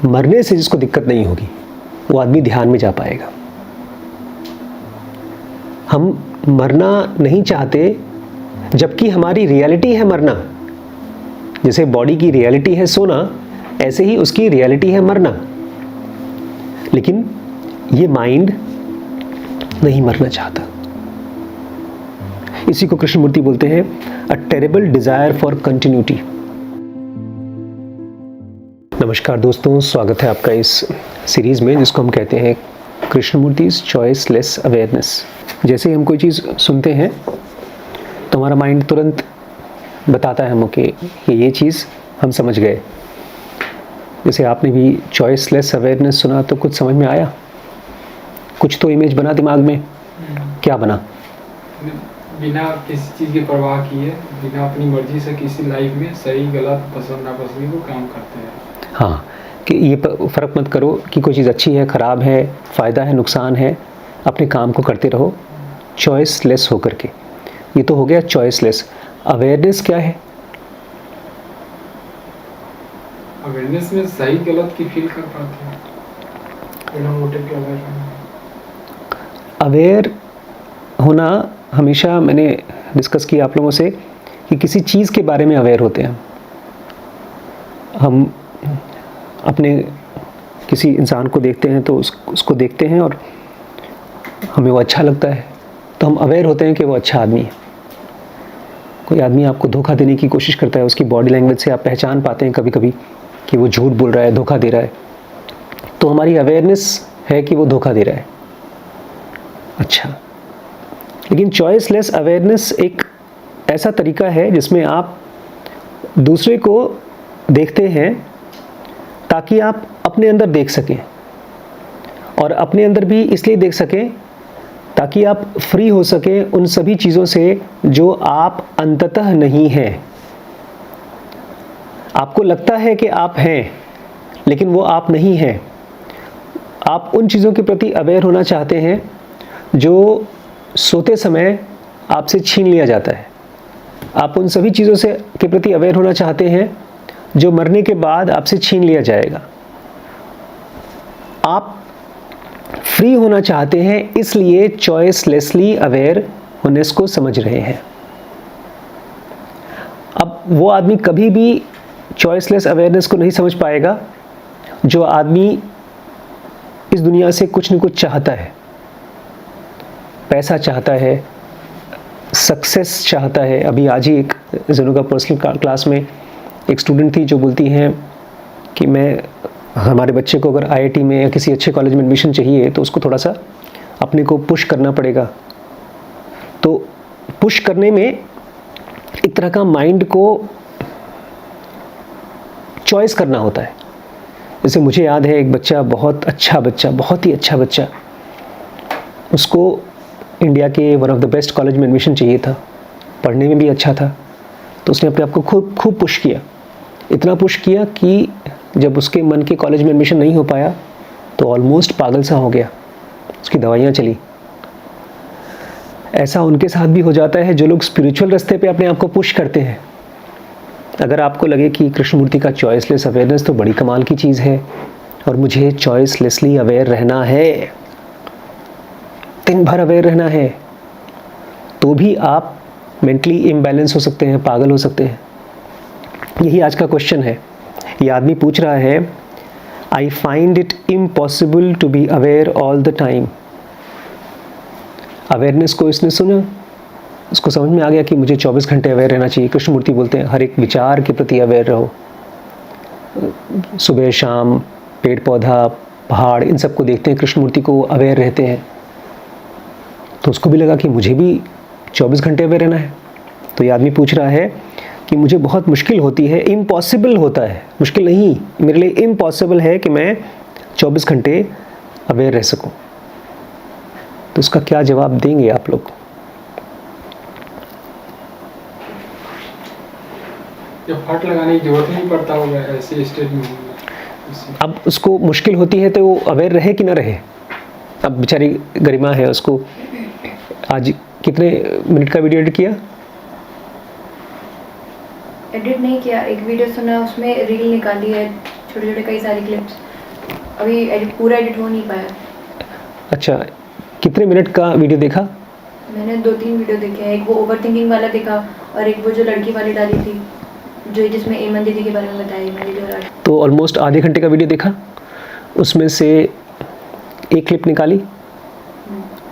मरने से जिसको दिक्कत नहीं होगी वो आदमी ध्यान में जा पाएगा। हम मरना नहीं चाहते जबकि हमारी रियलिटी है मरना। जैसे बॉडी की रियलिटी है सोना, ऐसे ही उसकी रियलिटी है मरना। लेकिन ये माइंड नहीं मरना चाहता। इसी को कृष्णमूर्ति बोलते हैं a terrible desire for continuity. नमस्कार दोस्तों, स्वागत है आपका इस सीरीज में जिसको हम कहते हैं कृष्णमूर्ति's चॉइसलेस अवेयरनेस। जैसे ही हम कोई चीज़ सुनते हैं तो हमारा माइंड तुरंत बताता है हमको कि ये चीज़ हम समझ गए। जैसे आपने भी चॉइसलेस अवेयरनेस सुना तो कुछ समझ में आया, कुछ तो इमेज बना दिमाग में। क्या बना? बिना किसी चीज़ की परवाह किए, बिना अपनी मर्जी से किसी लाइफ में सही गलत पसंद नापसंद को काम करते हैं। हाँ, कि ये फ़र्क मत करो कि कोई चीज़ अच्छी है, ख़राब है, फ़ायदा है, नुकसान है, अपने काम को करते रहो चॉइसलेस होकर के। ये तो हो गया चॉइसलेस। अवेयरनेस क्या है? अवेयरनेस में सही गलत की फील कर पाते हैं, बिना मोटिव के अवेयर रहना। अवेयर होना हमेशा मैंने डिस्कस किया आप लोगों से कि किसी चीज़ के बारे में अवेयर होते हैं हम। अपने किसी इंसान को देखते हैं तो उसको देखते हैं और हमें वो अच्छा लगता है तो हम अवेयर होते हैं कि वो अच्छा आदमी है। कोई आदमी आपको धोखा देने की कोशिश करता है, उसकी बॉडी लैंग्वेज से आप पहचान पाते हैं कभी कभी कि वो झूठ बोल रहा है, धोखा दे रहा है, तो हमारी अवेयरनेस है कि वो धोखा दे रहा है। अच्छा, लेकिन चॉइसलेस अवेयरनेस एक ऐसा तरीका है जिसमें आप दूसरे को देखते हैं ताकि आप अपने अंदर देख सकें, और अपने अंदर भी इसलिए देख सकें ताकि आप फ्री हो सकें उन सभी चीज़ों से जो आप अंततः नहीं हैं। आपको लगता है कि आप हैं लेकिन वो आप नहीं हैं। आप उन चीज़ों के प्रति अवेयर होना चाहते हैं जो सोते समय आपसे छीन लिया जाता है। आप उन सभी चीज़ों से के प्रति अवेयर होना चाहते हैं जो मरने के बाद आपसे छीन लिया जाएगा। आप फ्री होना चाहते हैं, इसलिए चॉइसलेसली अवेयर होनेस को समझ रहे हैं। अब वो आदमी कभी भी चॉइसलेस अवेयरनेस को नहीं समझ पाएगा जो आदमी इस दुनिया से कुछ न कुछ चाहता है। पैसा चाहता है, सक्सेस चाहता है। अभी आज ही एक जरूर का पर्सनल क्लास में एक स्टूडेंट थी जो बोलती हैं कि हमारे बच्चे को अगर आईआईटी में या किसी अच्छे कॉलेज में एडमिशन चाहिए तो उसको थोड़ा सा अपने को पुश करना पड़ेगा। तो पुश करने में एक तरह का माइंड को चॉइस करना होता है। जैसे मुझे याद है एक बच्चा, बहुत अच्छा बच्चा, बहुत ही अच्छा बच्चा, उसको इंडिया के one of the best college में एडमिशन चाहिए था, पढ़ने में भी अच्छा था, तो उसने अपने आप को खूब पुश किया। इतना पुश किया कि जब उसके मन के कॉलेज में एडमिशन नहीं हो पाया तो ऑलमोस्ट पागल सा हो गया, उसकी दवाइयाँ चली। ऐसा उनके साथ भी हो जाता है जो लोग स्पिरिचुअल रास्ते पे अपने आप को पुश करते हैं। अगर आपको लगे कि कृष्णमूर्ति का चॉइसलेस अवेयरनेस तो बड़ी कमाल की चीज़ है और मुझे चॉइसलेसली अवेयर रहना है, दिन भर अवेयर रहना है, तो भी आप मेंटली इम्बैलेंस हो सकते हैं, पागल हो सकते हैं। यही आज का क्वेश्चन है। ये आदमी पूछ रहा है, I find it impossible to be aware all the time. Awareness को इसने सुना, उसको समझ में आ गया कि मुझे 24 घंटे अवेयर रहना चाहिए। कृष्णमूर्ति बोलते हैं हर एक विचार के प्रति अवेयर रहो। सुबह शाम पेड़ पौधा पहाड़ इन सबको देखते हैं, कृष्णमूर्ति को अवेयर रहते हैं। तो उसको भी लगा कि मुझे भी 24 घंटे अवेयर रहना है। तो ये आदमी पूछ रहा है कि मुझे बहुत मुश्किल होती है, इम्पॉसिबल होता है, मुश्किल नहीं, मेरे लिए इम्पॉसिबल है कि मैं 24 घंटे अवेयर रह सकूं। तो उसका क्या जवाब देंगे आप लोग? एफर्ट लगाने की जरूरत नहीं पड़ता होगा ऐसे स्टेट में। अब उसको मुश्किल होती है तो वो अवेयर रहे कि ना रहे। अब बेचारी गरिमा है, उसको आज कितने मिनट का वीडियो एडिट किया? एडिट नहीं किया, एक वीडियो सुना, उसमें रील निकाली है, छोटे छोटे कई सारी क्लिप्स, अभी पूरा एडिट हो नहीं पाया। अच्छा, कितने मिनट का वीडियो देखा? मैंने 2-3 वीडियो देखे हैं, एक वो ओवर थिंकिंग वाला देखा और एक वो जो लड़की वाली डाली थी, जो जिसमें एमन दीदी के बारे में बताया मेरी जो रात। तो ऑलमोस्ट आधे घंटे का वीडियो देखा, उसमें से एक क्लिप निकाली,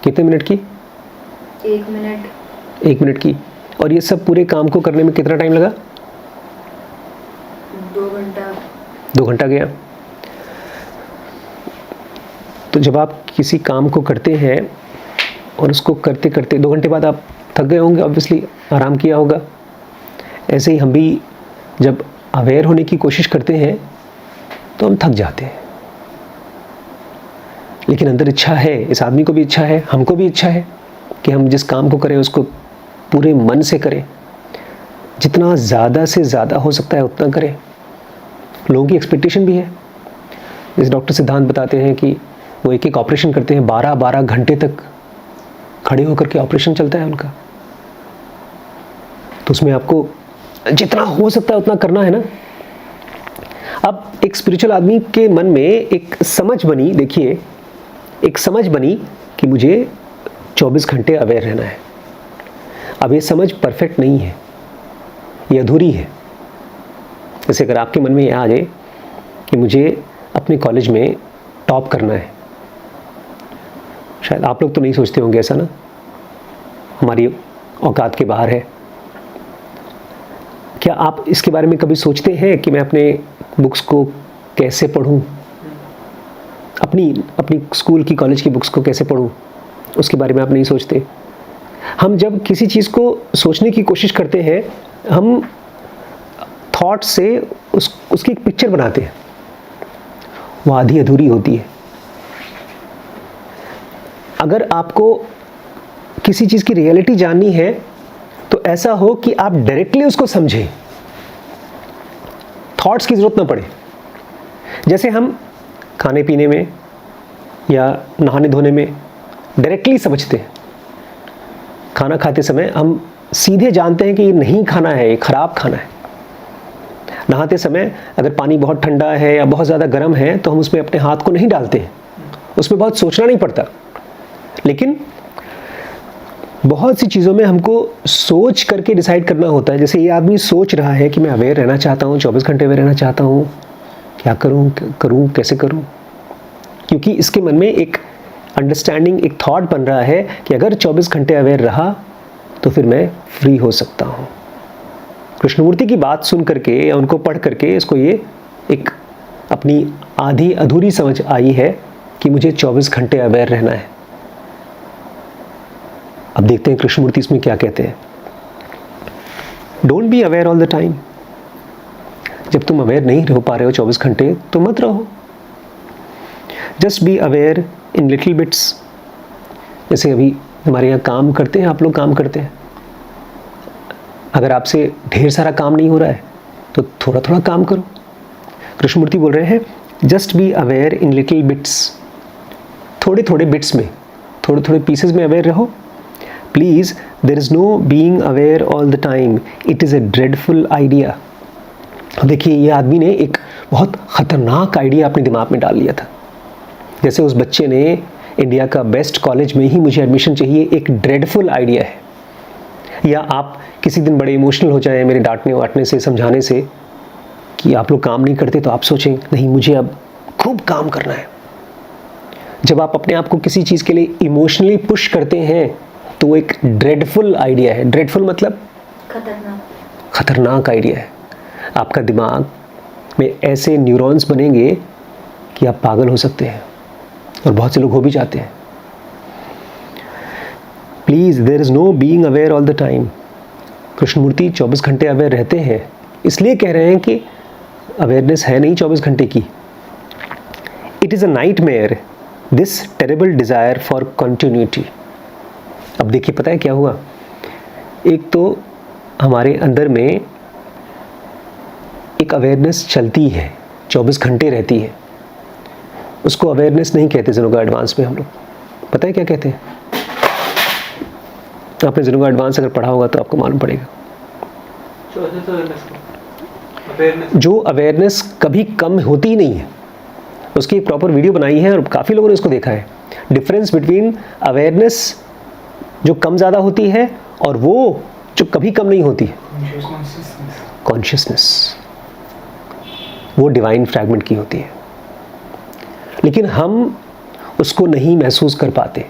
कितने मिनट की? 1 मिनट। 1 मिनट की। और ये सब पूरे काम को करने में कितना टाइम लगा? 2 घंटा। 2 घंटा गया। तो जब आप किसी काम को करते हैं और उसको करते करते 2 घंटे बाद आप थक गए होंगे, ऑब्वियसली आराम किया होगा। ऐसे ही हम भी जब अवेयर होने की कोशिश करते हैं तो हम थक जाते हैं, लेकिन अंदर इच्छा है, इस आदमी को भी इच्छा है, हमको भी इच्छा है कि हम जिस काम को करें उसको पूरे मन से करें, जितना ज़्यादा से ज़्यादा हो सकता है उतना करें। लोगों की एक्सपेक्टेशन भी है। जैसे डॉक्टर सिद्धांत बताते हैं कि वो एक एक ऑपरेशन करते हैं, 12-12 घंटे तक खड़े होकर के ऑपरेशन चलता है उनका। तो उसमें आपको जितना हो सकता है उतना करना है ना। अब एक स्पिरिचुअल आदमी के मन में एक समझ बनी, देखिए एक समझ बनी कि मुझे 24 घंटे अवेयर रहना है। अब ये समझ परफेक्ट नहीं है, ये अधूरी है। जैसे अगर आपके मन में ये आ जाए कि मुझे अपने कॉलेज में टॉप करना है, शायद आप लोग तो नहीं सोचते होंगे ऐसा ना, हमारी औकात के बाहर है। क्या आप इसके बारे में कभी सोचते हैं कि मैं अपने बुक्स को कैसे पढूं, अपनी स्कूल की कॉलेज की बुक्स को कैसे पढूं? उसके बारे में आप नहीं सोचते। हम जब किसी चीज़ को सोचने की कोशिश करते हैं, हम थॉट से उसकी एक पिक्चर बनाते हैं, वो आधी अधूरी होती है। अगर आपको किसी चीज़ की रियलिटी जाननी है तो ऐसा हो कि आप डायरेक्टली उसको समझें, थॉट्स की ज़रूरत ना पड़े। जैसे हम खाने पीने में या नहाने धोने में डायरेक्टली समझते हैं। खाना खाते समय हम सीधे जानते हैं कि ये नहीं खाना है, ये ख़राब खाना है। नहाते समय अगर पानी बहुत ठंडा है या बहुत ज़्यादा गर्म है तो हम उसमें अपने हाथ को नहीं डालते हैं, उसमें बहुत सोचना नहीं पड़ता। लेकिन बहुत सी चीज़ों में हमको सोच करके डिसाइड करना होता है। जैसे ये आदमी सोच रहा है कि मैं अवेयर रहना चाहता हूँ, 24 घंटे अवेयर रहना चाहता हूँ, क्या करूँ, कैसे करूँ? क्योंकि इसके मन में एक अंडरस्टैंडिंग, एक थॉट बन रहा है कि अगर 24 घंटे अवेयर रहा तो फिर मैं फ्री हो सकता हूँ। कृष्णमूर्ति की बात सुन करके या उनको पढ़ करके इसको ये एक अपनी आधी अधूरी समझ आई है कि मुझे 24 घंटे अवेयर रहना है। अब देखते हैं कृष्णमूर्ति इसमें क्या कहते हैं। Don't be aware all the time. जब तुम अवेयर नहीं रह पा रहे हो 24 घंटे तो मत रहो। Just be aware in little bits. जैसे अभी हमारे यहाँ काम करते हैं, आप लोग काम करते हैं, अगर आपसे ढेर सारा काम नहीं हो रहा है तो थोड़ा थोड़ा काम करो। कृष्णमूर्ति बोल रहे हैं just be aware in little bits. थोड़े थोड़े बिट्स में, थोड़े थोड़े पीसेस में अवेयर रहो। Please, there is no being aware all the time, it is a dreadful idea. देखिए, ये आदमी ने एक बहुत ख़तरनाक आइडिया अपने दिमाग में डाल लिया था। जैसे उस बच्चे ने इंडिया का बेस्ट कॉलेज में ही मुझे एडमिशन चाहिए, एक ड्रेडफुल आइडिया है। या आप किसी दिन बड़े इमोशनल हो जाएं मेरे डांटने वाटने से, समझाने से कि आप लोग काम नहीं करते, तो आप सोचें नहीं, मुझे अब खूब काम करना है। जब आप अपने आप को किसी चीज़ के लिए इमोशनली पुश करते हैं तो वो एक ड्रेडफुल आइडिया है। ड्रेडफुल मतलब खतरनाक आइडिया है। आपका दिमाग में ऐसे न्यूरॉन्स बनेंगे कि आप पागल हो सकते हैं, और बहुत से लोग हो भी जाते हैं। Please, there is no being aware all the time. Krishnamurti 24 घंटे अवेयर रहते हैं, इसलिए कह रहे हैं कि अवेयरनेस है नहीं 24 घंटे की। It is a nightmare, this terrible desire for continuity. अब देखिए, पता है क्या हुआ? एक तो हमारे अंदर में एक अवेयरनेस चलती है, 24 घंटे रहती है। उसको अवेयरनेस नहीं कहते ज़ेनोगा एडवांस में हम लोग। पता है क्या कहते हैं? आपने ज़ेनोगा एडवांस अगर पढ़ा होगा तो आपको मालूम पड़ेगा। जो अवेयरनेस कभी कम होती ही नहीं है, उसकी एक प्रॉपर वीडियो बनाई है और काफ़ी लोगों ने इसको देखा है। डिफरेंस बिटवीन अवेयरनेस जो कम ज़्यादा होती है और वो जो कभी कम नहीं होती है, कॉन्शियसनेस, वो डिवाइन फ्रैगमेंट की होती है, लेकिन हम उसको नहीं महसूस कर पाते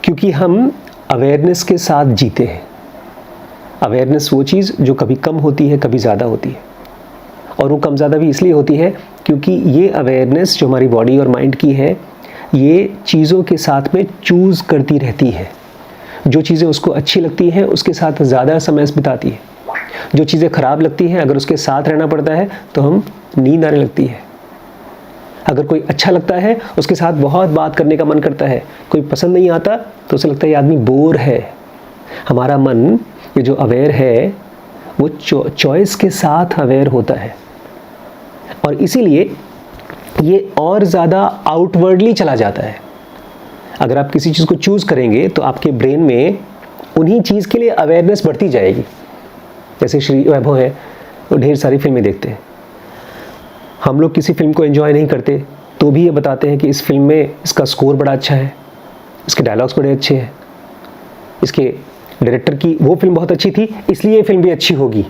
क्योंकि हम अवेयरनेस के साथ जीते हैं। अवेयरनेस वो चीज़ जो कभी कम होती है, कभी ज़्यादा होती है, और वो कम ज़्यादा भी इसलिए होती है क्योंकि ये अवेयरनेस जो हमारी बॉडी और माइंड की है, ये चीज़ों के साथ में चूज़ करती रहती है। जो चीज़ें उसको अच्छी लगती हैं उसके साथ ज़्यादा समय बिताती है, जो चीज़ें ख़राब लगती हैं अगर उसके साथ रहना पड़ता है तो हम नींद आने लगती है। अगर कोई अच्छा लगता है उसके साथ बहुत बात करने का मन करता है, कोई पसंद नहीं आता तो उसे लगता है ये आदमी बोर है। हमारा मन, ये जो अवेयर है, वो चॉइस के साथ अवेयर होता है और इसीलिए ये और ज़्यादा आउटवर्डली चला जाता है। अगर आप किसी चीज़ को चूज़ करेंगे तो आपके ब्रेन में उन्हीं चीज़ के लिए अवेयरनेस बढ़ती जाएगी। जैसे श्री वैभव है, वो ढेर सारी फिल्में देखते हैं। हम लोग किसी फिल्म को एंजॉय नहीं करते तो भी ये बताते हैं कि इस फिल्म में इसका स्कोर बड़ा अच्छा है, इसके डायलॉग्स बड़े अच्छे हैं, इसके डायरेक्टर की वो फिल्म बहुत अच्छी थी इसलिए ये फिल्म भी अच्छी होगी।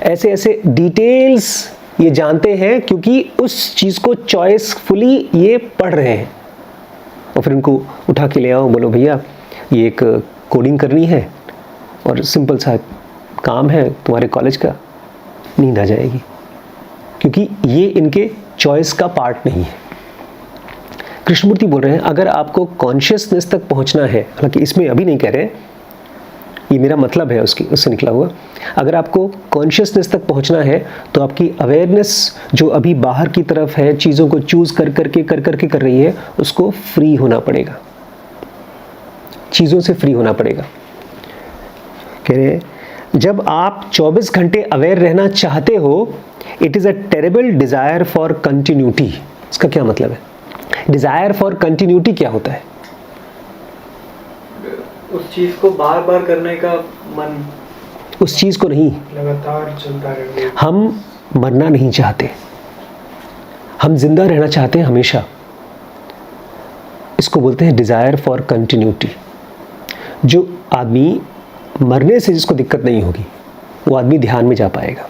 ऐसे ऐसे डिटेल्स ये जानते हैं क्योंकि उस चीज़ को चॉइसफुली ये पढ़ रहे हैं। और फिर उनको उठा के ले आओ, बोलो भैया ये एक कोडिंग करनी है और सिंपल सा काम है तुम्हारे कॉलेज का, नींद आ जाएगी, क्योंकि ये इनके चॉइस का पार्ट नहीं है। कृष्णमूर्ति बोल रहे हैं अगर आपको कॉन्शियसनेस तक पहुंचना है, हालांकि इसमें अभी नहीं कह रहे, ये मेरा मतलब है उससे निकला हुआ, अगर आपको कॉन्शियसनेस तक पहुंचना है तो आपकी अवेयरनेस जो अभी बाहर की तरफ है, चीज़ों को चूज़ कर करके कर रही है, उसको फ्री होना पड़ेगा, चीज़ों से फ्री होना पड़ेगा। कह रहे हैं जब आप 24 घंटे अवेयर रहना चाहते हो, it is a terrible desire for continuity. इसका क्या मतलब है? डिज़ायर फॉर कंटिन्यूटी क्या होता है? उस चीज को बार बार करने का मन, उस चीज़ को नहीं, लगातार चलता रहे। हम मरना नहीं चाहते, हम जिंदा रहना चाहते हैं हमेशा। इसको बोलते हैं डिज़ायर फॉर कंटिन्यूटी। जो आदमी मरने से जिसको दिक्कत नहीं होगी वो आदमी ध्यान में जा पाएगा।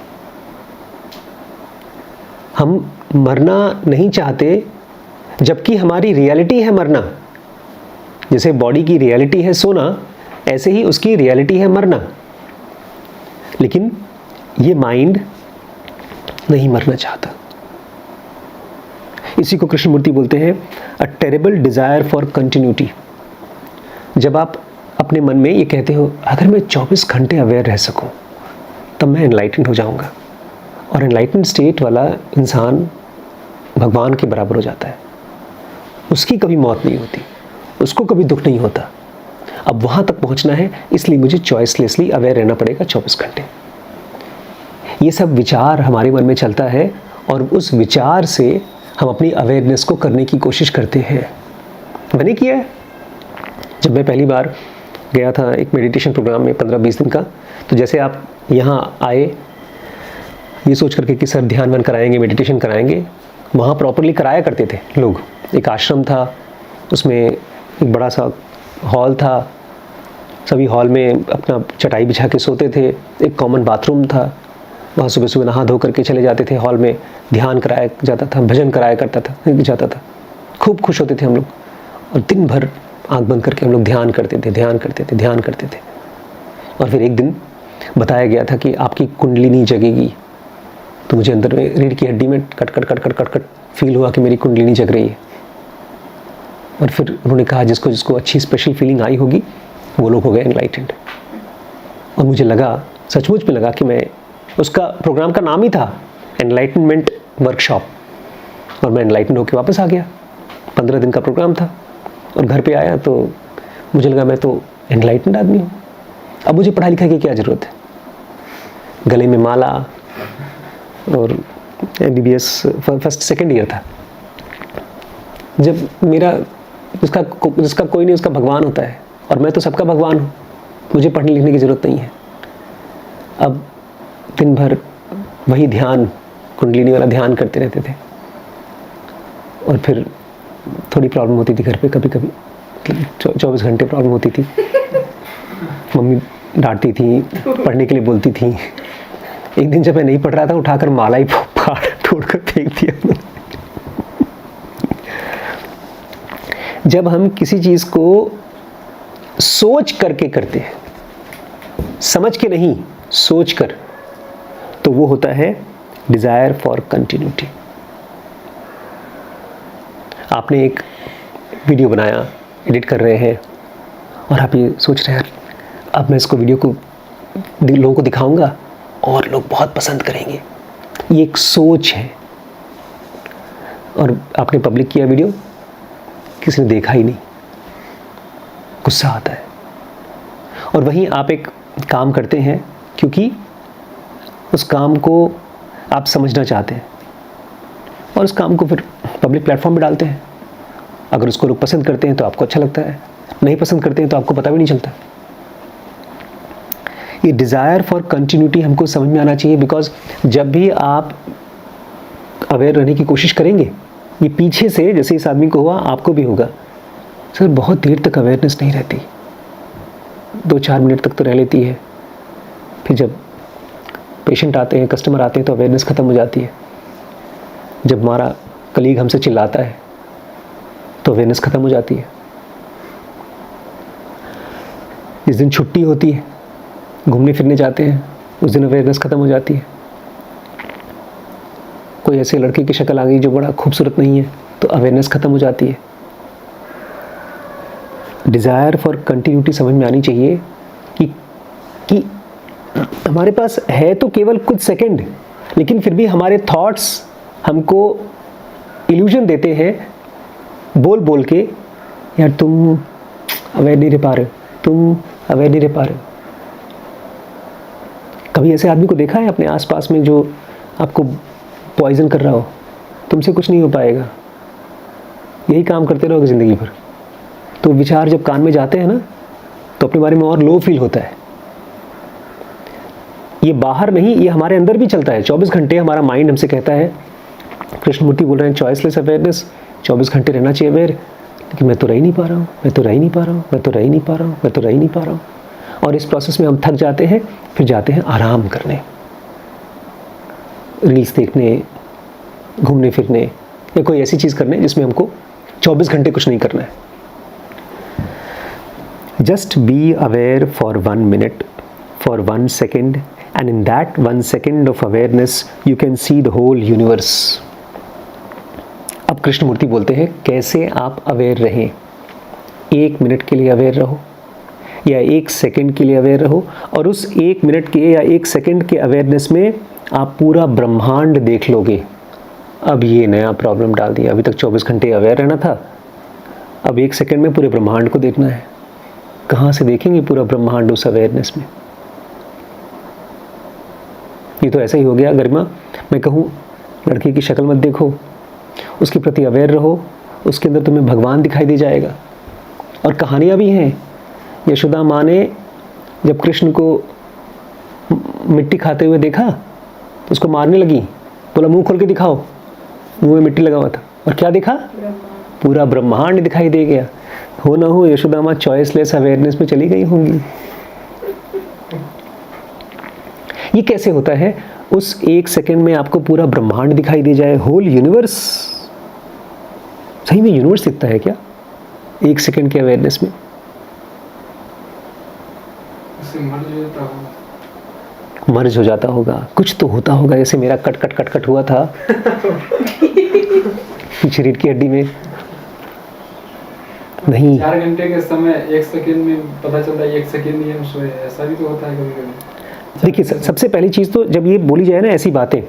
हम मरना नहीं चाहते जबकि हमारी रियलिटी है मरना। जैसे बॉडी की रियलिटी है सोना, ऐसे ही उसकी रियलिटी है मरना, लेकिन ये माइंड नहीं मरना चाहता। इसी को कृष्णमूर्ति बोलते हैं a terrible desire for continuity. जब आप अपने मन में ये कहते हो अगर मैं 24 घंटे अवेयर रह सकूं तब मैं एनलाइटेंड हो जाऊंगा, और एनलाइटेंड स्टेट वाला इंसान भगवान के बराबर हो जाता है। उसकी कभी मौत नहीं होती, उसको कभी दुख नहीं होता। अब वहाँ तक पहुँचना है, इसलिए मुझे चॉइसलेसली अवेयर रहना पड़ेगा 24 घंटे। ये सब विचार हमारे मन में चलता है और उस विचार से हम अपनी अवेयरनेस को करने की कोशिश करते हैं। मैंने किया है। जब मैं पहली बार गया था एक मेडिटेशन प्रोग्राम में 15-20 दिन का, तो जैसे आप यहाँ आए ये सोच करके कि सर ध्यान मन कराएंगे, मेडिटेशन कराएंगे, वहाँ प्रॉपरली कराया करते थे लोग। एक आश्रम था, उसमें एक बड़ा सा हॉल था, सभी हॉल में अपना चटाई बिछा के सोते थे, एक कॉमन बाथरूम था, वहाँ सुबह सुबह नहा धो करके चले जाते थे हॉल में, ध्यान कराया जाता था, भजन कराया जाता था। खूब खुश होते थे हम लोग, और दिन भर आँख बंद करके हम लोग ध्यान करते थे। और फिर एक दिन बताया गया था कि आपकी कुंडलिनी जगेगी। तो मुझे अंदर में रीढ़ की हड्डी में कट फील हुआ कि मेरी कुंडलिनी जग रही है। और फिर उन्होंने कहा जिसको जिसको अच्छी स्पेशल फीलिंग आई होगी वो लोग हो गए एनलाइटेंड। और मुझे लगा, सचमुच में लगा कि मैं, उसका प्रोग्राम का नाम ही था एनलाइटनमेंट वर्कशॉप, और मैं एनलाइटेंड होकर वापस आ गया। 15 दिन का प्रोग्राम था और घर पे आया तो मुझे लगा मैं तो एनलाइटेंड आदमी हूँ। अब मुझे पढ़ाई लिखाई की क्या ज़रूरत है? गले में माला, और MBBS फर्स्ट सेकंड ईयर था। जब मेरा जिसका कोई नहीं उसका भगवान होता है, और मैं तो सबका भगवान हूँ, मुझे पढ़ने लिखने की ज़रूरत नहीं है। अब दिन भर वही ध्यान, कुंडलिनी वाला ध्यान करते रहते थे। और फिर थोड़ी प्रॉब्लम होती थी घर पे कभी कभी, मतलब 24 घंटे प्रॉब्लम होती थी। मम्मी डांटती थी, पढ़ने के लिए बोलती थी। एक दिन जब मैं नहीं पढ़ रहा था, उठाकर माला ही फाड़ तोड़कर फेंक दिया। जब हम किसी चीज़ को सोच करके करते हैं, समझ के नहीं, सोच कर, तो वो होता है डिज़ायर फॉर कंटिन्यूटी। आपने एक वीडियो बनाया, एडिट कर रहे हैं, और आप ये सोच रहे हैं यार अब मैं इसको वीडियो को लोगों को दिखाऊंगा और लोग बहुत पसंद करेंगे। ये एक सोच है, और आपने पब्लिक किया वीडियो, किसी ने देखा ही नहीं, गुस्सा आता है। और वहीं आप एक काम करते हैं क्योंकि उस काम को आप समझना चाहते हैं, और उस काम को फिर पब्लिक प्लेटफॉर्म पे डालते हैं। अगर उसको लोग पसंद करते हैं तो आपको अच्छा लगता है, नहीं पसंद करते हैं तो आपको पता भी नहीं चलता। ये डिज़ायर फॉर कंटिन्यूटी हमको समझ में आना चाहिए, बिकॉज जब भी आप अवेयर रहने की कोशिश करेंगे, ये पीछे से जैसे इस आदमी को हुआ आपको भी होगा। सर बहुत देर तक अवेयरनेस नहीं रहती, 2-4 मिनट तक तो रह लेती है, फिर जब पेशेंट आते हैं, कस्टमर आते हैं, तो अवेयरनेस ख़त्म हो जाती है। जब हमारा कलीग हमसे चिल्लाता है तो अवेयरनेस ख़त्म हो जाती है। जिस दिन छुट्टी होती है, घूमने फिरने जाते हैं, उस दिन अवेयरनेस ख़त्म हो जाती है। कोई ऐसे लड़के की शक्ल आ गई जो बड़ा खूबसूरत नहीं है, तो अवेयरनेस ख़त्म हो जाती है। डिज़ायर फॉर कंटिन्यूटी समझ में आनी चाहिए कि हमारे पास है तो केवल कुछ सेकंड, लेकिन फिर भी हमारे थॉट्स हमको इल्यूजन देते हैं बोल बोल के, यार तुम अवेयर नहीं रह पा रहे हो, तुम अवेयर नहीं रह पा रहे हो। कभी ऐसे आदमी को देखा है अपने आसपास में जो आपको पॉइजन कर रहा हो? तुमसे कुछ नहीं हो पाएगा, यही काम करते रहोगे ज़िंदगी भर। तो विचार जब कान में जाते हैं ना, तो अपने बारे में और लो फील होता है। ये बाहर नहीं, ये हमारे अंदर भी चलता है। 24 घंटे हमारा माइंड हमसे कहता है, कृष्णमूर्ति बोल रहे हैं चॉइसलेस अवेयरनेस, 24 घंटे रहना चाहिए अवेयर, लेकिन मैं तो रह ही नहीं पा रहा हूँ, मैं तो रह ही नहीं पा रहा हूँ, मैं तो रह ही नहीं पा रहा हूँ, मैं तो रह ही नहीं पा रहा हूँ। और इस प्रोसेस में हम थक जाते हैं, फिर जाते हैं आराम करने, रील्स देखने, घूमने फिरने, या कोई ऐसी चीज़ करने जिसमें हमको 24 घंटे कुछ नहीं करना है। Just be aware for 1 minute, for 1 second, and in that 1 second of awareness you can see the whole universe. अब कृष्णमूर्ति बोलते हैं कैसे आप अवेयर रहें। 1 मिनट के लिए अवेयर रहो, या 1 सेकंड के लिए अवेयर रहो, और उस 1 मिनट के या 1 सेकंड के अवेयरनेस में आप पूरा ब्रह्मांड देख लोगे। अब ये नया प्रॉब्लम डाल दिया, अभी तक 24 घंटे अवेयर रहना था, अब 1 सेकंड में पूरे ब्रह्मांड को देखना है। कहाँ से देखेंगे पूरा ब्रह्मांड उस अवेयरनेस में? ये तो ऐसा ही हो गया गरिमा, मैं कहूँ लड़की की शक्ल मत देखो, उसके प्रति अवेयर रहो, उसके अंदर तुम्हें भगवान दिखाई दे जाएगा। और कहानियाँ भी हैं। यशोदा माँ ने जब कृष्ण को मिट्टी खाते हुए देखा तो उसको मारने लगी, बोला मुंह खोल के दिखाओ, मुंह में मिट्टी लगा हुआ था, और क्या देखा? पूरा ब्रह्मांड दिखाई दे गया। हो ना हो यशोदा माँ चॉइसलेस अवेयरनेस में चली गई होंगी। ये कैसे होता है? उस 1 सेकंड में आपको पूरा ब्रह्मांड दिखाई दे जाए, होल यूनिवर्स। सही में यूनिवर्स दिखता है क्या 1 सेकंड के अवेयरनेस में? मर्ज हो जाता होगा, कुछ तो होता होगा। जैसे मेरा कट कट कट कट हुआ था शरीर की हड्डी में। नहीं, 4 घंटे के समय 1 सेकंड में पता चलता है 1 सेकंड ही हम सोए, ऐसा भी तो होता है कभी कभी। देखिए सबसे पहली चीज़ तो जब ये बोली जाए ना ऐसी बातें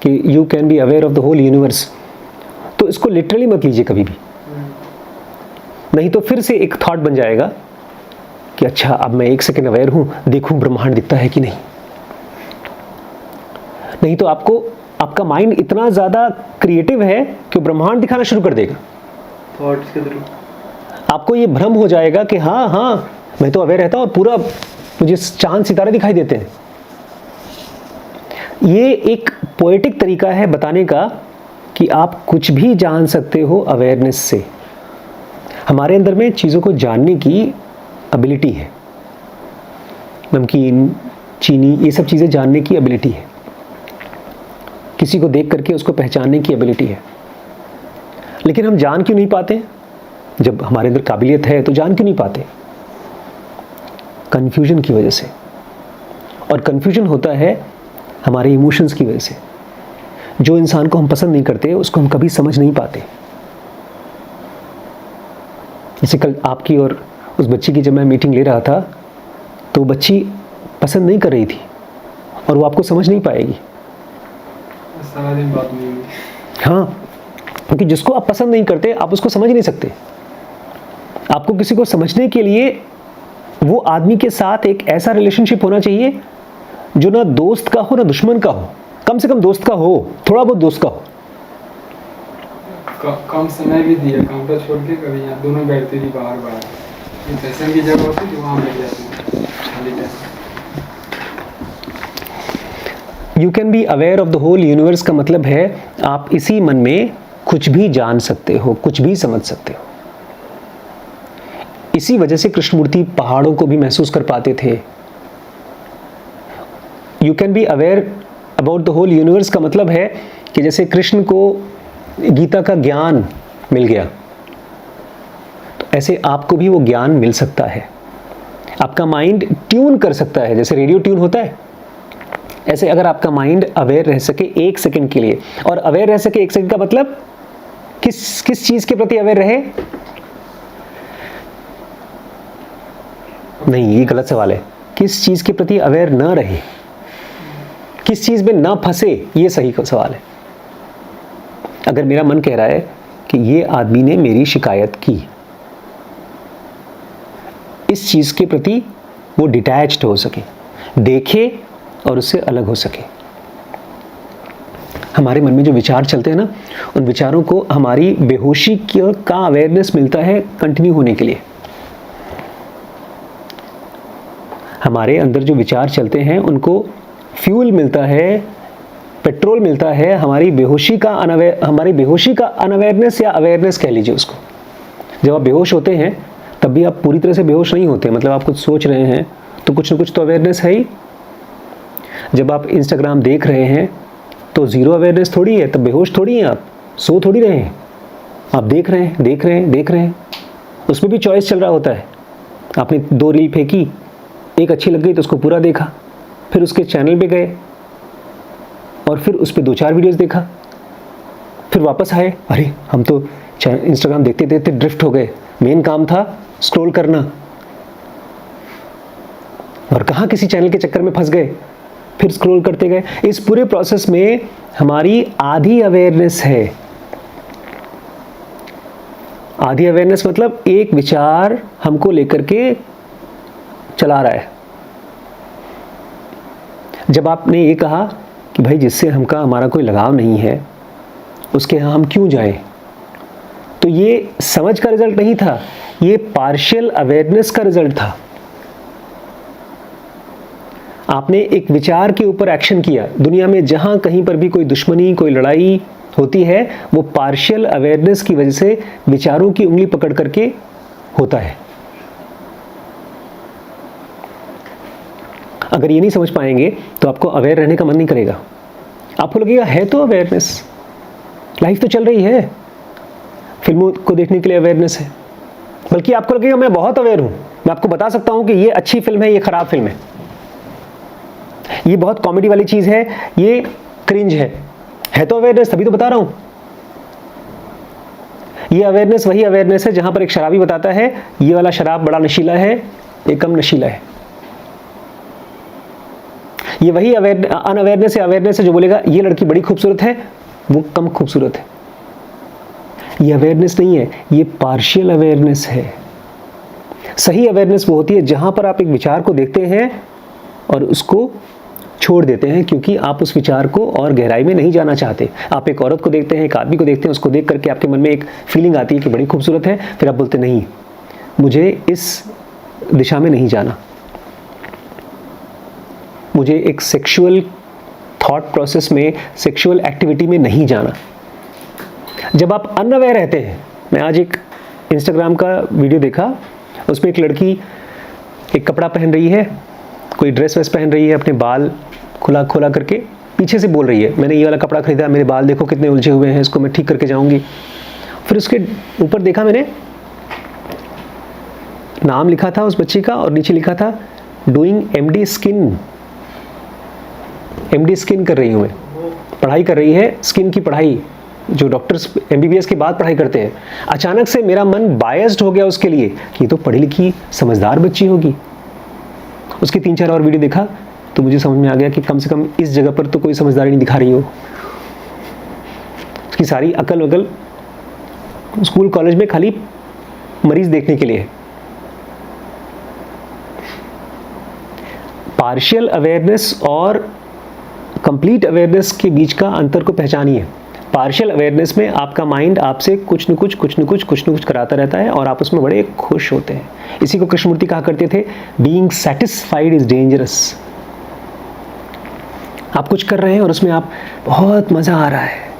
कि you can be aware of the whole universe, तो इसको लिटरली मत लीजिए कभी भी। नहीं तो फिर से एक थॉट बन जाएगा कि अच्छा अब मैं 1 सेकंड अवेयर हूँ, देखूँ ब्रह्मांड दिखता है कि नहीं। नहीं तो आपका माइंड इतना ज़्यादा क्रिएटिव है कि ब्रह्मांड दिखाना शुरू कर देगा थॉट्स के थ्रू। आपको ये भ्रम हो जाएगा कि हाँ हाँ मैं तो अवेयर रहता हूँ और पूरा मुझे चांद सितारे दिखाई देते हैं। ये एक पोएटिक तरीका है बताने का कि आप कुछ भी जान सकते हो अवेयरनेस से। हमारे अंदर में चीज़ों को जानने की एबिलिटी है, नमकीन, चीनी, ये सब चीज़ें जानने की एबिलिटी है, किसी को देख करके उसको पहचानने की एबिलिटी है। लेकिन हम जान क्यों नहीं पाते? जब हमारे अंदर काबिलियत है तो जान क्यों नहीं पाते? कन्फ्यूजन की वजह से। और कन्फ्यूजन होता है हमारे इमोशंस की वजह से। जो इंसान को हम पसंद नहीं करते उसको हम कभी समझ नहीं पाते। जैसे कल आपकी और उस बच्ची की जब मैं मीटिंग ले रहा था तो बच्ची पसंद नहीं कर रही थी और वो आपको समझ नहीं पाएगी। सारा दिन बात नहीं हुई। हाँ, क्योंकि जिसको आप पसंद नहीं करते आप उसको समझ नहीं सकते। आपको किसी को समझने के लिए वो आदमी के साथ एक ऐसा रिलेशनशिप होना चाहिए जो ना दोस्त का हो ना दुश्मन का हो, कम से कम दोस्त का हो, थोड़ा बहुत दोस्त का हो। कम समय भी दिया, काउंटर छोड़ के कभी यहाँ दोनों बैठते थी बाहर ये फैशन की जगह होती थी, वहाँ बैठ जाते खाली time. You can be aware of the whole universe का मतलब है आप इसी मन में कुछ भी जान सकते हो, कुछ भी समझ सकते हो। इसी वजह से कृष्णमूर्ति पहाड़ों को भी महसूस कर पाते थे। You can be aware about the whole universe का मतलब है कि जैसे कृष्ण को गीता का ज्ञान मिल गया तो ऐसे आपको भी वो ज्ञान मिल सकता है। आपका माइंड ट्यून कर सकता है, जैसे रेडियो ट्यून होता है, ऐसे अगर आपका माइंड अवेयर रह सके 1 सेकंड के लिए, और अवेयर रह सके 1 सेकंड का मतलब किस चीज के प्रति अवेयर रहे? नहीं, ये गलत सवाल है। किस चीज के प्रति अवेयर न रहे, किस चीज में ना फंसे, ये सही सवाल है। अगर मेरा मन कह रहा है कि ये आदमी ने मेरी शिकायत की, इस चीज के प्रति वो डिटैच्ड हो सके, देखे और उससे अलग हो सके। हमारे मन में जो विचार चलते हैं ना, उन विचारों को हमारी बेहोशी का अवेयरनेस मिलता है कंटिन्यू होने के लिए। हमारे अंदर जो विचार चलते हैं उनको फ्यूल मिलता है, पेट्रोल मिलता है हमारी बेहोशी का अनअवेयरनेस या अवेयरनेस कह लीजिए उसको। जब आप बेहोश होते हैं तब भी आप पूरी तरह से बेहोश नहीं होते, मतलब आप कुछ सोच रहे हैं तो कुछ ना कुछ तो अवेयरनेस है ही। जब आप इंस्टाग्राम देख रहे हैं तो ज़ीरो अवेयरनेस थोड़ी है, तब बेहोश थोड़ी हैं आप, सो थोड़ी रहे हैं, आप देख रहे हैं। उसमें भी चॉइस चल रहा होता है। आपने 2 रील फेंकी, एक अच्छी लग गई तो उसको पूरा देखा, फिर उसके चैनल पे गए और फिर उस पर 2-4 वीडियोस देखा, फिर वापस आए, अरे हम तो इंस्टाग्राम देखते देखते ड्रिफ्ट हो गए, मेन काम था स्क्रॉल करना, और कहाँ किसी चैनल के चक्कर में फंस गए, फिर स्क्रॉल करते गए। इस पूरे प्रोसेस में हमारी आधी अवेयरनेस है। आधी अवेयरनेस मतलब एक विचार हमको लेकर के चला रहा है। जब आपने ये कहा कि भाई जिससे हमारा कोई लगाव नहीं है उसके यहाँ हम क्यों जाएं, तो ये समझ का रिजल्ट नहीं था, ये पार्शियल अवेयरनेस का रिजल्ट था। आपने एक विचार के ऊपर एक्शन किया। दुनिया में जहां कहीं पर भी कोई दुश्मनी, कोई लड़ाई होती है, वो पार्शियल अवेयरनेस की वजह से विचारों की उंगली पकड़ करके होता है। अगर ये नहीं समझ पाएंगे तो आपको अवेयर रहने का मन नहीं करेगा। आपको लगेगा है तो अवेयरनेस, लाइफ तो चल रही है, फिल्मों को देखने के लिए अवेयरनेस है, बल्कि आपको लगेगा मैं बहुत अवेयर हूं, मैं आपको बता सकता हूं कि ये अच्छी फिल्म है, ये खराब फिल्म है, ये बहुत कॉमेडी वाली चीज है, ये क्रिंज है तो अवेयरनेस, तभी तो बता रहा हूं। ये अवेयरनेस वही अवेयरनेस है जहां पर एक शराबी बताता है ये वाला शराब बड़ा नशीला है, ये कम नशीला है। ये वही अनअवेयरनेस या अवेयरनेस है जो बोलेगा ये लड़की बड़ी खूबसूरत है, वो कम खूबसूरत है। ये अवेयरनेस नहीं है, ये पार्शियल अवेयरनेस है। सही अवेयरनेस वो होती है जहां पर आप एक विचार को देखते हैं और उसको छोड़ देते हैं, क्योंकि आप उस विचार को और गहराई में नहीं जाना चाहते। आप एक औरत को देखते हैं, एक आदमी को देखते हैं, उसको देख करके आपके मन में एक फीलिंग आती है कि बड़ी खूबसूरत है, फिर आप बोलते नहीं, मुझे इस दिशा में नहीं जाना, मुझे एक सेक्सुअल थॉट प्रोसेस में, सेक्सुअल एक्टिविटी में नहीं जाना। जब आप अनअवेयर रहते हैं, मैं आज एक इंस्टाग्राम का वीडियो देखा, उसमें एक लड़की एक कपड़ा पहन रही है, कोई ड्रेस वेस पहन रही है, अपने बाल खुला खोला करके पीछे से बोल रही है मैंने ये वाला कपड़ा खरीदा, मेरे बाल देखो कितने उलझे हुए हैं, इसको मैं ठीक करके जाऊंगी। फिर उसके ऊपर देखा मैंने, नाम लिखा था उस बच्ची का और नीचे लिखा था doing MD skin. MD skin कर रही हूँ मैं, पढ़ाई कर रही है स्किन की पढ़ाई, जो डॉक्टर्स एमबीबीएस के बाद पढ़ाई करते हैं। अचानक से मेरा मन बायस्ड हो गया उसके लिए कि ये तो पढ़ी लिखी समझदार बच्ची होगी। उसकी 3-4 और वीडियो देखा तो मुझे समझ में आ गया कि कम से कम इस जगह पर तो कोई समझदारी नहीं दिखा रही हो। उसकी सारी अकल वकल स्कूल कॉलेज में खाली मरीज देखने के लिए है। पार्शियल अवेयरनेस और कंप्लीट अवेयरनेस के बीच का अंतर को पहचानिए। पार्शियल अवेयरनेस में आपका माइंड आपसे कुछ न कुछ कराता रहता है और आप उसमें बड़े खुश होते हैं। इसी को कृष्णमूर्ति कहा करते थे, बीइंग सैटिस्फाइड इज डेंजरस। आप कुछ कर रहे हैं और उसमें आप बहुत मजा आ रहा है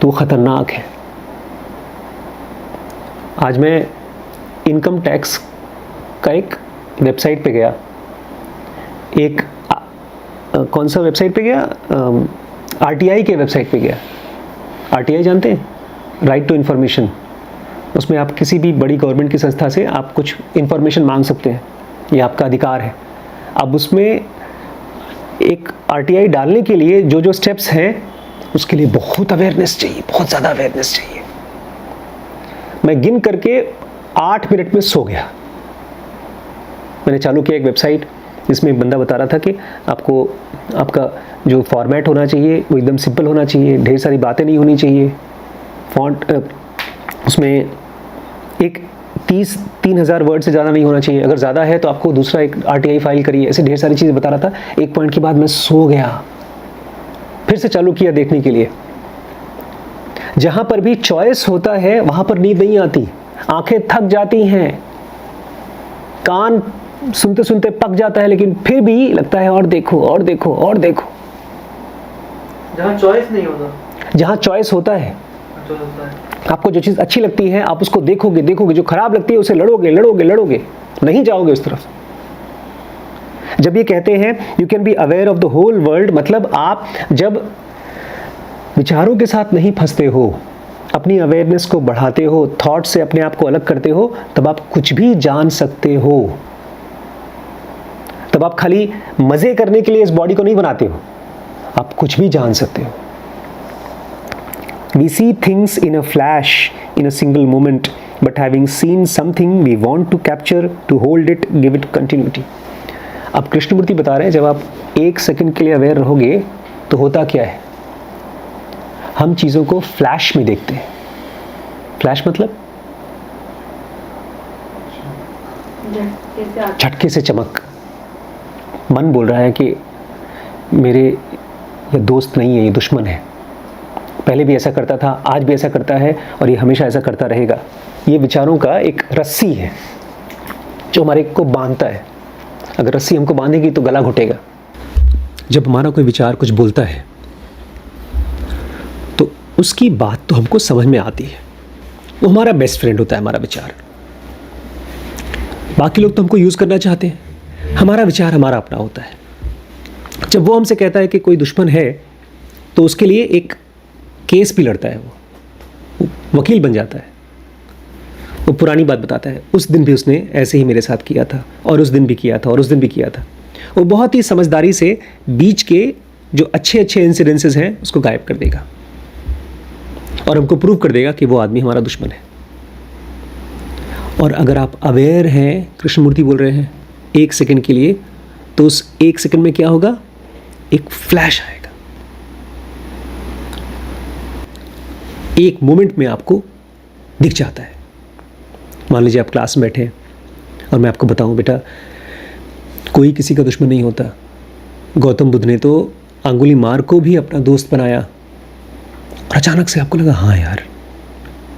तो वो खतरनाक है। आज मैं इनकम टैक्स का एक वेबसाइट पे गया, एक कौन सा वेबसाइट पे गया, आरटीआई के वेबसाइट पे गया। आरटीआई जानते हैं, राइट टू इन्फॉर्मेशन। उसमें आप किसी भी बड़ी गवर्नमेंट की संस्था से आप कुछ इन्फॉर्मेशन मांग सकते हैं, ये आपका अधिकार है। अब उसमें एक आरटीआई डालने के लिए जो जो स्टेप्स हैं उसके लिए बहुत अवेयरनेस चाहिए, बहुत ज़्यादा अवेयरनेस चाहिए। मैं गिन करके 8 मिनट में सो गया। मैंने चालू किया एक वेबसाइट जिसमें एक बंदा बता रहा था कि आपको आपका जो फॉर्मेट होना चाहिए वो एकदम सिंपल होना चाहिए, ढेर सारी बातें नहीं होनी चाहिए, फॉन्ट उसमें एक 30,000 वर्ड से ज़्यादा नहीं होना चाहिए, अगर ज़्यादा है तो आपको दूसरा एक आरटीआई फाइल करिए। ऐसे ढेर सारी चीज़ें बता रहा था। एक पॉइंट के बाद मैं सो गया, फिर से चालू किया देखने के लिए। जहाँ पर भी चॉइस होता है वहाँ पर नींद नहीं आती, आंखें थक जाती हैं, कान सुनते सुनते पक जाता है, लेकिन फिर भी लगता है और देखो और देखो और देखो। जहाँ चॉइस नहीं होता, जहाँ चॉइस होता है, आपको जो चीज़ अच्छी लगती है आप उसको देखोगे, जो खराब लगती है उसे लड़ोगे, नहीं जाओगे उस तरफ। जब ये कहते हैं you can be aware of the whole world, मतलब आप जब विचारों के साथ नहीं फंसते हो, अपनी अवेयरनेस को बढ़ाते हो, थॉट से अपने आप को अलग करते हो, तब आप कुछ भी जान सकते हो। तब आप खाली मजे करने के लिए इस बॉडी को नहीं बनाते हो, आप कुछ भी जान सकते हो। We see things in a flash, in a single moment, but having seen something, we want to capture, to hold it, give it continuity. अब कृष्णमूर्ति बता रहे हैं जब आप 1 सेकंड के लिए अवेयर रहोगे तो होता क्या है, हम चीज़ों को फ्लैश में देखते हैं। फ्लैश मतलब झटके से चमक। मन बोल रहा है कि मेरे ये दोस्त नहीं है, ये दुश्मन है, पहले भी ऐसा करता था, आज भी ऐसा करता है और ये हमेशा ऐसा करता रहेगा। ये विचारों का एक रस्सी है जो हमारे को बांधता है। अगर रस्सी हमको बांधेगी तो गला घुटेगा। जब हमारा कोई विचार कुछ बोलता है तो उसकी बात तो हमको समझ में आती है, वो हमारा बेस्ट फ्रेंड होता है हमारा विचार। बाकी लोग तो हमको यूज़ करना चाहते हैं, हमारा विचार हमारा अपना होता है। जब वो हमसे कहता है कि कोई दुश्मन है तो उसके लिए एक केस भी लड़ता है, वो वकील बन जाता है। वो पुरानी बात बताता है, उस दिन भी उसने ऐसे ही मेरे साथ किया था और उस दिन भी किया था और उस दिन भी किया था। वो बहुत ही समझदारी से बीच के जो अच्छे अच्छे इंसिडेंसेस हैं उसको गायब कर देगा और हमको प्रूव कर देगा कि वो आदमी हमारा दुश्मन है। और अगर आप अवेयर हैं, कृष्णमूर्ति बोल रहे हैं, 1 सेकंड के लिए, तो उस 1 सेकंड में क्या होगा, एक फ्लैश आएगा। एक मोमेंट में आपको दिख जाता है। मान लीजिए आप क्लास में बैठे और मैं आपको बताऊं, बेटा कोई किसी का दुश्मन नहीं होता। गौतम बुद्ध ने तो अंगुलीमाल को भी अपना दोस्त बनाया और अचानक से आपको लगा हाँ यार,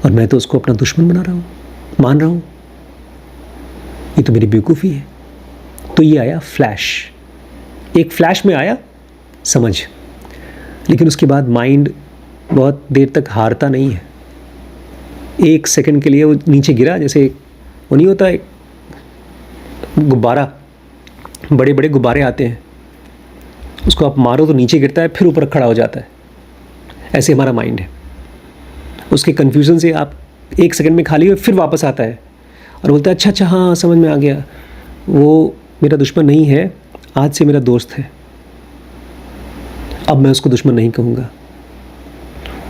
और मैं तो उसको अपना दुश्मन बना रहा हूँ, मान रहा हूँ, ये तो मेरी बेवकूफ़ी है। तो ये आया फ्लैश, एक फ्लैश में आया समझ, लेकिन उसके बाद माइंड बहुत देर तक हारता नहीं है। एक सेकंड के लिए वो नीचे गिरा, जैसे वो नहीं होता एक गुब्बारा, बड़े बड़े गुब्बारे आते हैं, उसको आप मारो तो नीचे गिरता है, फिर ऊपर खड़ा हो जाता है। ऐसे हमारा माइंड है। उसके कन्फ्यूज़न से आप एक सेकंड में खाली हुए, फिर वापस आता है और बोलता है अच्छा अच्छा हाँ समझ में आ गया, वो मेरा दुश्मन नहीं है, आज से मेरा दोस्त है, अब मैं उसको दुश्मन नहीं कहूँगा।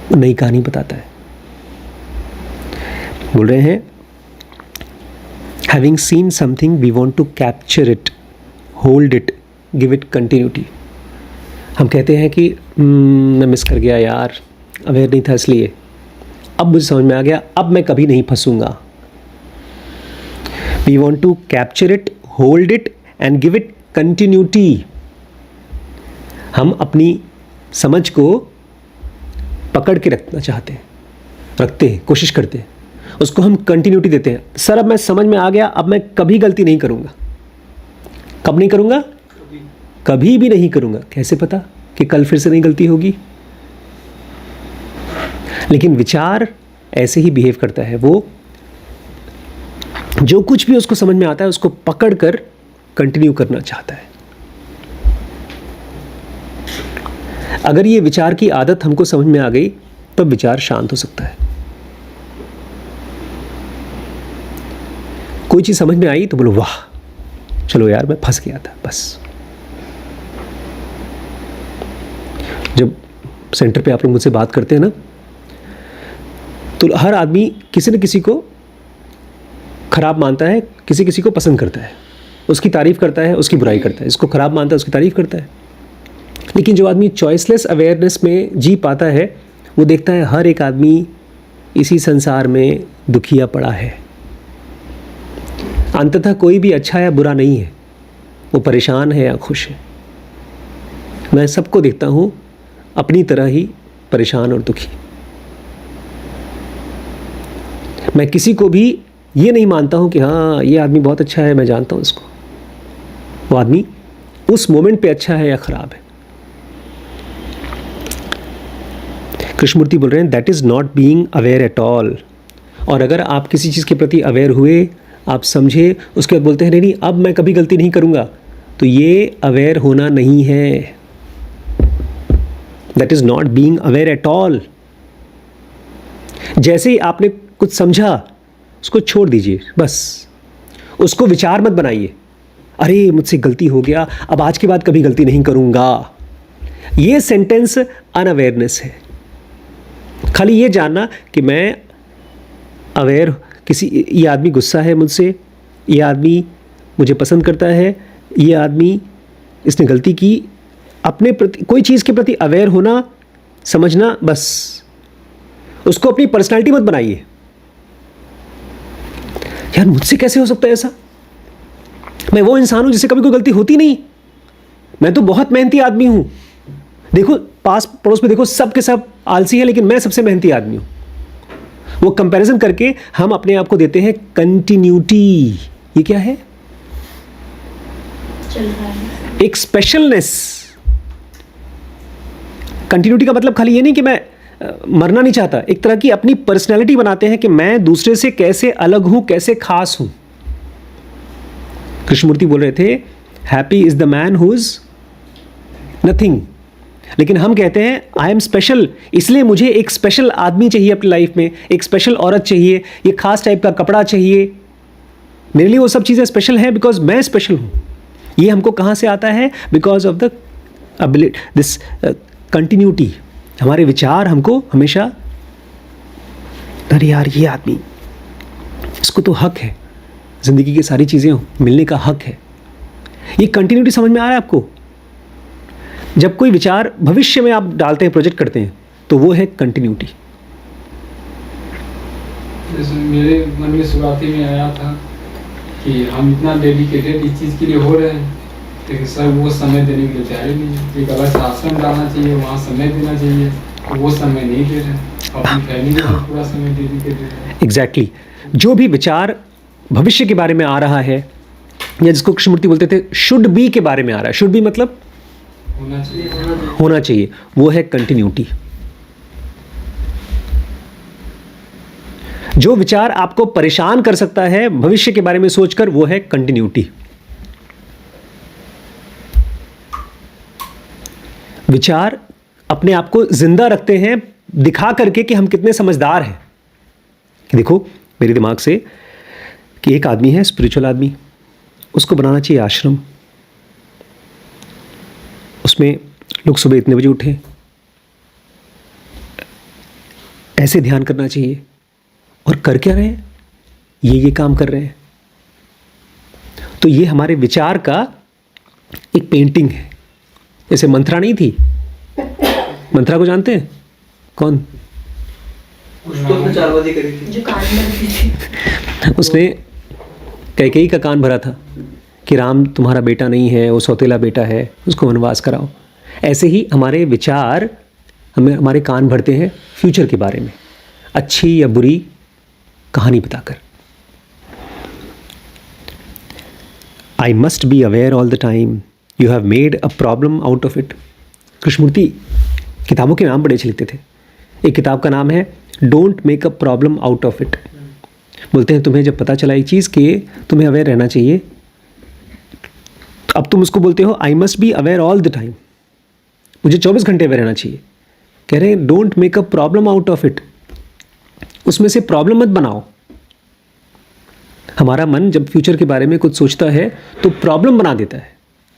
वो नई कहानी बताता है। बोल रहे हैं having seen something we want to capture it, hold it, give it continuity. हम कहते हैं कि मैं मिस कर गया यार, अवेयर नहीं था इसलिए, अब मुझे समझ में आ गया, अब मैं कभी नहीं फंसूंगा। We want to capture it, hold it and give it continuity. हम अपनी समझ को पकड़ के रखना चाहते हैं, रखते हैं, कोशिश करते हैं, उसको हम कंटिन्यूटी देते हैं। सर अब मैं समझ में आ गया, अब मैं कभी गलती नहीं करूँगा। कब नहीं करूँगा? कभी भी नहीं करूँगा। कैसे पता कि कल फिर से नहीं गलती होगी? लेकिन विचार ऐसे ही बिहेव करता है। वो जो कुछ भी उसको समझ में आता है उसको पकड़ कर कंटिन्यू करना चाहता है। अगर ये विचार की आदत हमको समझ में आ गई तब विचार शांत हो सकता है। कोई चीज समझ में आई तो बोलो वाह चलो यार मैं फंस गया था, बस। जब सेंटर पे आप लोग मुझसे बात करते हैं ना, तो हर आदमी किसी न किसी को खराब मानता है, किसी किसी को पसंद करता है, उसकी तारीफ करता है, उसकी बुराई करता है, इसको खराब मानता है, उसकी तारीफ करता है। लेकिन जो आदमी चॉइसलेस अवेयरनेस में जी पाता है, वो देखता है हर एक आदमी इसी संसार में दुखिया पड़ा है। अंततः कोई भी अच्छा या बुरा नहीं है, वो परेशान है या खुश है। मैं सबको देखता हूँ अपनी तरह ही परेशान और दुखी। मैं किसी को भी ये नहीं मानता हूँ कि हाँ ये आदमी बहुत अच्छा है, मैं जानता हूँ इसको। वो आदमी उस मोमेंट पे अच्छा है या खराब है। कृष्णमूर्ति बोल रहे हैं that is not being aware at all. और अगर आप किसी चीज़ के प्रति अवेयर हुए, आप समझे, उसके बाद बोलते हैं नहीं नहीं अब मैं कभी गलती नहीं करूँगा, तो ये अवेयर होना नहीं है। That is not being aware at all. जैसे ही आपने कुछ समझा उसको छोड़ दीजिए, बस। उसको विचार मत बनाइए, अरे मुझसे गलती हो गया, अब आज के बाद कभी गलती नहीं करूँगा। ये सेंटेंस अनअवेयरनेस है। खाली ये जानना कि मैं अवेयर, किसी ये आदमी गुस्सा है मुझसे, ये आदमी मुझे पसंद करता है, ये आदमी इसने गलती की, अपने प्रति कोई चीज़ के प्रति अवेयर होना, समझना, बस। उसको अपनी पर्सनालिटी मत बनाइए। यार मुझसे कैसे हो सकता है ऐसा, मैं वो इंसान हूं जिससे कभी कोई गलती होती नहीं, मैं तो बहुत मेहनती आदमी हूं। देखो पास पड़ोस में देखो सब के सब आलसी है, लेकिन मैं सबसे मेहनती आदमी हूं। वो कंपैरिजन करके हम अपने आप को देते हैं कंटिन्यूटी। ये क्या है? चल रहा है एक स्पेशलनेस। कंटिन्यूटी का मतलब खाली ये नहीं कि मैं मरना नहीं चाहता, एक तरह की अपनी पर्सनैलिटी बनाते हैं कि मैं दूसरे से कैसे अलग हूं, कैसे खास हूं। कृष्णमूर्ति बोल रहे थे happy is the man who is nothing. लेकिन हम कहते हैं आई एम स्पेशल, इसलिए मुझे एक स्पेशल आदमी चाहिए अपनी लाइफ में, एक स्पेशल औरत चाहिए, ये खास टाइप का कपड़ा चाहिए। मेरे लिए वो सब चीज़ें स्पेशल हैं बिकॉज मैं स्पेशल हूँ। ये हमको कहाँ से आता है? Because of the ability, this continuity. हमारे विचार हमको हमेशा, अरे यार ये आदमी, इसको तो हक है, ज़िंदगी की सारी चीज़ें मिलने का हक है। ये कंटिन्यूटी समझ में आ रहा है आपको? जब कोई विचार भविष्य में आप डालते हैं, प्रोजेक्ट करते हैं, तो वो है कंटिन्यूटी। जैसे मेरे मन में शुरुआती में आया था कि हम इतना डेडिकेटेड इस चीज़ के लिए हो रहे हैं, लेकिन सर वो समय देने के लिए तैयार ही नहीं है। एक अलग से आश्रम डालना चाहिए, वहाँ समय देना चाहिए, तो वो समय नहीं दे रहे, अपनी फैमिली को पूरा समय डेडिकेट दे रहे हैं। एग्जैक्टली। जो भी विचार भविष्य के बारे में आ रहा है, या जिसको कृष्णमूर्ति बोलते थे शुड बी के बारे में आ रहा है, शुड बी मतलब होना चाहिए। होना चाहिए, वो है कंटिन्यूटी। जो विचार आपको परेशान कर सकता है भविष्य के बारे में सोचकर, वो है कंटिन्यूटी। विचार अपने आप को जिंदा रखते हैं दिखा करके कि हम कितने समझदार हैं। कि देखो मेरे दिमाग से कि एक आदमी है स्पिरिचुअल आदमी, उसको बनाना चाहिए आश्रम, उसमें लोग सुबह इतने बजे उठे, ऐसे ध्यान करना चाहिए, और कर क्या रहे हैं, ये काम कर रहे हैं। तो ये हमारे विचार का एक पेंटिंग है। जैसे मंत्रा नहीं थी, मंत्रा को जानते हैं कौन? उसको अपने 4 बजे करी थी। जो कान में रखी थी। उसने कैकेयी का कान भरा था कि राम तुम्हारा बेटा नहीं है, वो सौतेला बेटा है, उसको वनवास कराओ। ऐसे ही हमारे विचार हमारे कान भरते हैं फ्यूचर के बारे में, अच्छी या बुरी कहानी बताकर। I must be aware all the time, you have made a problem out of it. Krishnamurti किताबों के नाम बड़े अच्छे लिखते थे। एक किताब का नाम है don't make a problem out of it. बोलते हैं तुम्हें जब पता चला एक चीज़ के तुम्हें अवेयर रहना चाहिए, अब तुम उसको बोलते हो आई must be aware all the time, मुझे 24 घंटे अवेयर रहना चाहिए। कह रहे हैं don't make a problem out of it, उसमें से प्रॉब्लम मत बनाओ। हमारा मन जब फ्यूचर के बारे में कुछ सोचता है तो प्रॉब्लम बना देता है।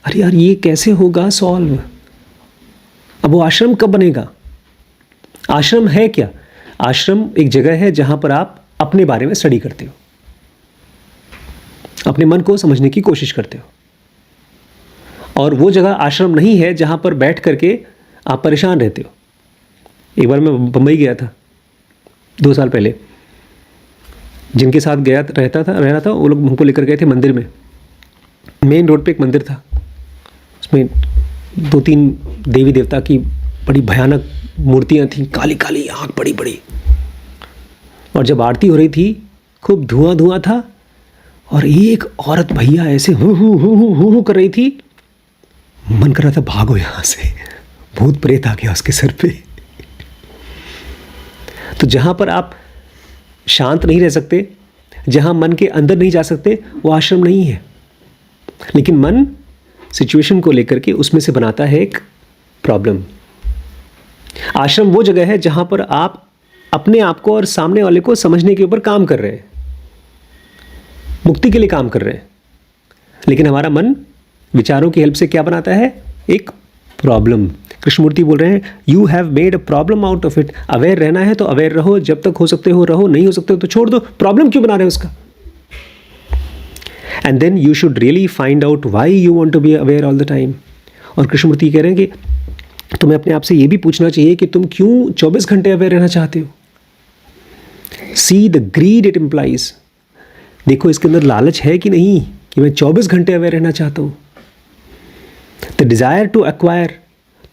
अरे यार ये कैसे होगा सॉल्व, अब वो आश्रम कब बनेगा? आश्रम है क्या? आश्रम एक जगह है जहां पर आप अपने बारे में स्टडी करते हो, अपने मन को समझने की कोशिश करते हो। और वो जगह आश्रम नहीं है जहां पर बैठ करके आप परेशान रहते हो। एक बार मैं बम्बई गया था 2 साल पहले, जिनके साथ रहना था वो लोग हमको लेकर गए थे मंदिर में। मेन रोड पे एक मंदिर था, उसमें 2-3 देवी देवता की बड़ी भयानक मूर्तियां थीं, काली काली आँख बड़ी बड़ी। और जब आरती हो रही थी खूब धुआं था, और एक औरत भैया ऐसे हु कर रही थी, मन कर रहा था भागो यहाँ से, भूत प्रेत आ गया उसके सर पे। तो जहाँ पर आप शांत नहीं रह सकते, जहाँ मन के अंदर नहीं जा सकते, वो आश्रम नहीं है। लेकिन मन सिचुएशन को लेकर के उसमें से बनाता है एक प्रॉब्लम। आश्रम वो जगह है जहाँ पर आप अपने आप को और सामने वाले को समझने के ऊपर काम कर रहे हैं, मुक्ति के लिए काम कर रहे हैं। लेकिन हमारा मन विचारों की हेल्प से क्या बनाता है? एक प्रॉब्लम। कृष्णमूर्ति बोल रहे हैं you have made a problem out of it. Aware रहना है तो अवेयर रहो, जब तक हो सकते हो रहो, नहीं हो सकते हो तो छोड़ दो। प्रॉब्लम क्यों बना रहे हो उसका? And then you should really find out why you want to be aware all the time. और कृष्णमूर्ति कह रहे हैं कि तुम्हें अपने आप से ये भी पूछना चाहिए कि तुम क्यों 24 घंटे अवेयर रहना चाहते हो। See the greed it implies. देखो इसके अंदर लालच है कि नहीं कि मैं 24 घंटे अवेयर रहना चाहता हूँ। द डिज़ायर टू एक्वायर,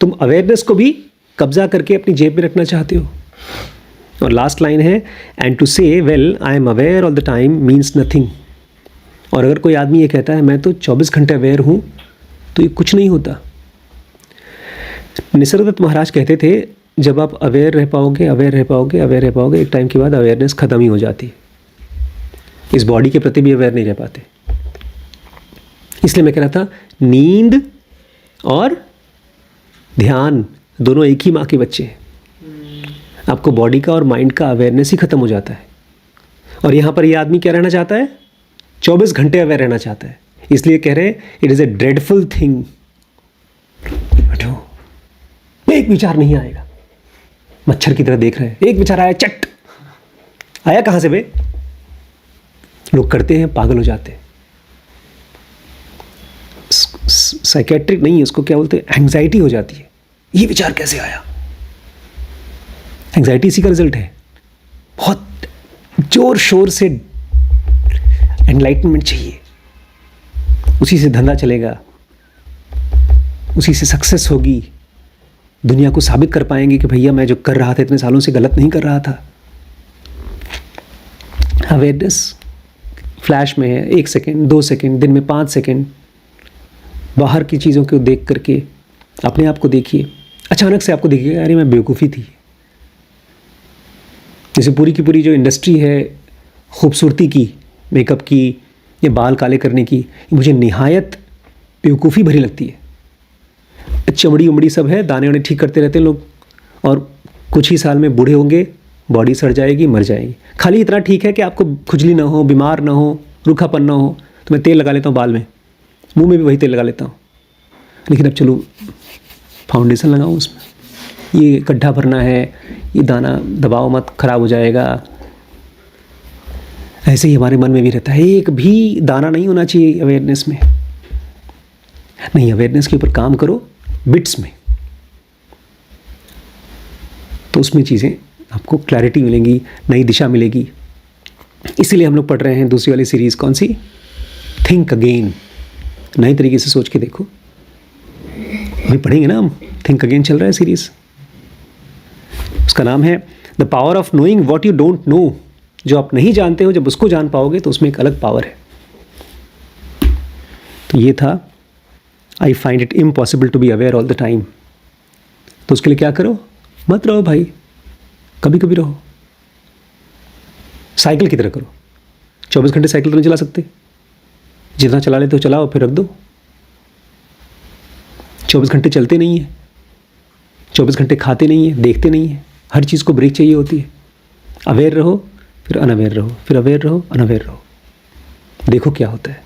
तुम अवेयरनेस को भी कब्जा करके अपनी जेब में रखना चाहते हो। और लास्ट लाइन है एंड टू से well I am aware all the time means nothing. और अगर कोई आदमी ये कहता है मैं तो 24 घंटे अवेयर हूँ, तो ये कुछ नहीं होता। निसर्गदत्त महाराज कहते थे जब आप अवेयर रह पाओगे, एक टाइम के बाद अवेयरनेस ख़त्म ही हो जाती है। इस बॉडी के प्रति भी अवेयर नहीं रह पाते। इसलिए मैं कह रहा था नींद और ध्यान दोनों एक ही माँ के बच्चे हैं। आपको बॉडी का और माइंड का अवेयरनेस ही ख़त्म हो जाता है। और यहाँ पर ये आदमी क्या रहना चाहता है? 24 घंटे अवेयर रहना चाहता है। इसलिए कह रहे हैं it is a dreadful thing. बैठो, एक विचार नहीं आएगा। मच्छर की तरह देख रहे हैं, एक विचार आया चट, आया कहाँ से बे? लोग करते हैं, पागल हो जाते हैं। साइकेट्रिक नहीं है, उसको क्या बोलते हैं? एंग्जाइटी हो जाती है। ये विचार कैसे आया? एंग्जाइटी इसी का रिजल्ट है। बहुत जोर शोर से एनलाइटनमेंट चाहिए, उसी से धंधा चलेगा, उसी से सक्सेस होगी। दुनिया को साबित कर पाएंगे कि भैया मैं जो कर रहा था इतने सालों से गलत नहीं कर रहा था। अवेयरनेस फ्लैश में है, 1 सेकेंड, 2 सेकेंड, दिन में 5 सेकेंड। बाहर की चीज़ों को देख करके अपने आप को देखिए। अचानक से आपको देखिएगा अरे मैं बेवकूफ़ी थी, जैसे पूरी की पूरी जो इंडस्ट्री है खूबसूरती की, मेकअप की या बाल काले करने की, ये मुझे निहायत बेवकूफ़ी भरी लगती है। चमड़ी उमड़ी सब है, दाने वाने ठीक करते रहते हैं लोग, और कुछ ही साल में बूढ़े होंगे, बॉडी सड़ जाएगी, मर जाएगी। खाली इतना ठीक है कि आपको खुजली ना हो, बीमार ना हो, रूखापन ना हो, तो मैं तेल लगा लेता हूँ बाल में, मुंह में भी वही तेल लगा लेता हूँ। लेकिन अब चलो फाउंडेशन लगाऊँ उसमें, ये गड्ढा भरना है, ये दाना दबाओ मत, ख़राब हो जाएगा। ऐसे ही हमारे मन में भी रहता है, एक भी दाना नहीं होना चाहिए अवेयरनेस में। नहीं, अवेयरनेस के ऊपर काम करो बिट्स में, तो उसमें चीज़ें आपको क्लैरिटी मिलेंगी, नई दिशा मिलेगी। इसीलिए हम लोग पढ़ रहे हैं दूसरी वाली सीरीज़, कौन सी? Think again. नए तरीके से सोच के देखो। अभी पढ़ेंगे ना हम, थिंक अगेन चल रहा है सीरीज़। उसका नाम है the power of knowing what you don't know. जो आप नहीं जानते हो, जब उसको जान पाओगे तो उसमें एक अलग पावर है। तो ये था, I find it impossible to be aware all the time. तो उसके लिए क्या करो? मत रहो भाई, कभी कभी रहो। साइकिल की तरह करो। 24 घंटे साइकिल तो नहीं चला सकते, जितना चला लेते हो चलाओ, फिर रख दो। 24 घंटे चलते नहीं है, 24 घंटे खाते नहीं है, देखते नहीं है, हर चीज़ को ब्रेक चाहिए होती है। अवेयर रहो, फिर अनअवेयर रहो, फिर अवेयर रहो, अनअवेयर रहो, देखो क्या होता है।